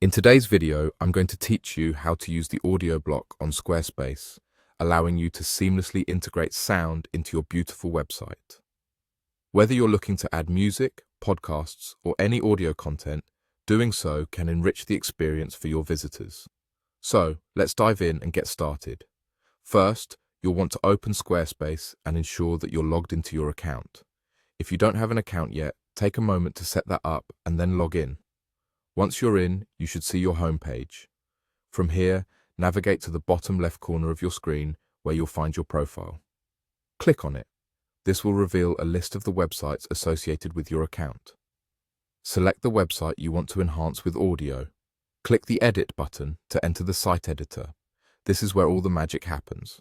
In today's video, I'm going to teach you how to use the audio block on Squarespace, allowing you to seamlessly integrate sound into your beautiful website. Whether you're looking to add music, podcasts, or any audio content, doing so can enrich the experience for your visitors. So, let's dive in and get started. First, you'll want to open Squarespace and ensure that you're logged into your account. If you don't have an account yet, take a moment to set that up and then log in. Once you're in, you should see your home page. From here, navigate to the bottom left corner of your screen where you'll find your profile. Click on it. This will reveal a list of the websites associated with your account. Select the website you want to enhance with audio. Click the Edit button to enter the site editor. This is where all the magic happens.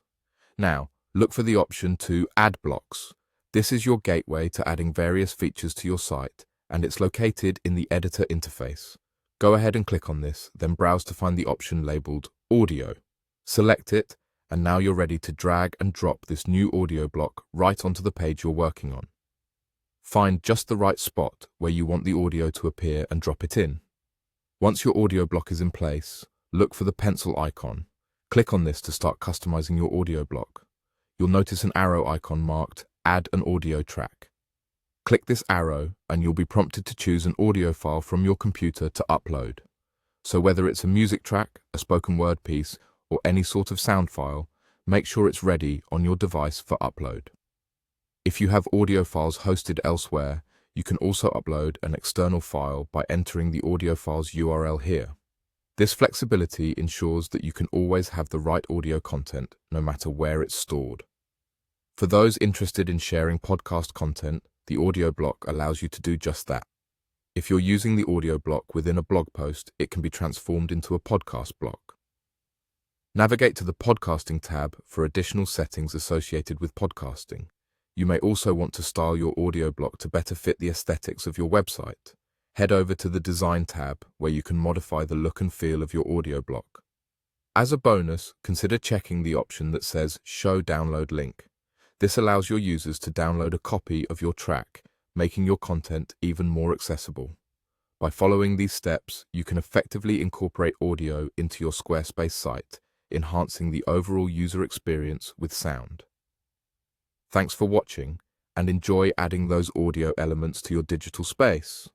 Now, look for the option to Add Blocks. This is your gateway to adding various features to your site, and it's located in the editor interface. Go ahead and click on this, then browse to find the option labeled Audio. Select it, and now you're ready to drag and drop this new audio block right onto the page you're working on. Find just the right spot where you want the audio to appear and drop it in. Once your audio block is in place, look for the pencil icon. Click on this to start customizing your audio block. You'll notice an arrow icon marked Add an Audio Track. Click this arrow and you'll be prompted to choose an audio file from your computer to upload. So whether it's a music track, a spoken word piece, or any sort of sound file, make sure it's ready on your device for upload. If you have audio files hosted elsewhere, you can also upload an external file by entering the audio file's URL here. This flexibility ensures that you can always have the right audio content no matter where it's stored. For those interested in sharing podcast content, the audio block allows you to do just that. If you're using the audio block within a blog post, it can be transformed into a podcast block. Navigate to the Podcasting tab for additional settings associated with podcasting. You may also want to style your audio block to better fit the aesthetics of your website. Head over to the Design tab, where you can modify the look and feel of your audio block. As a bonus, consider checking the option that says Show Download Link. This allows your users to download a copy of your track, making your content even more accessible. By following these steps, you can effectively incorporate audio into your Squarespace site, enhancing the overall user experience with sound. Thanks for watching, and enjoy adding those audio elements to your digital space.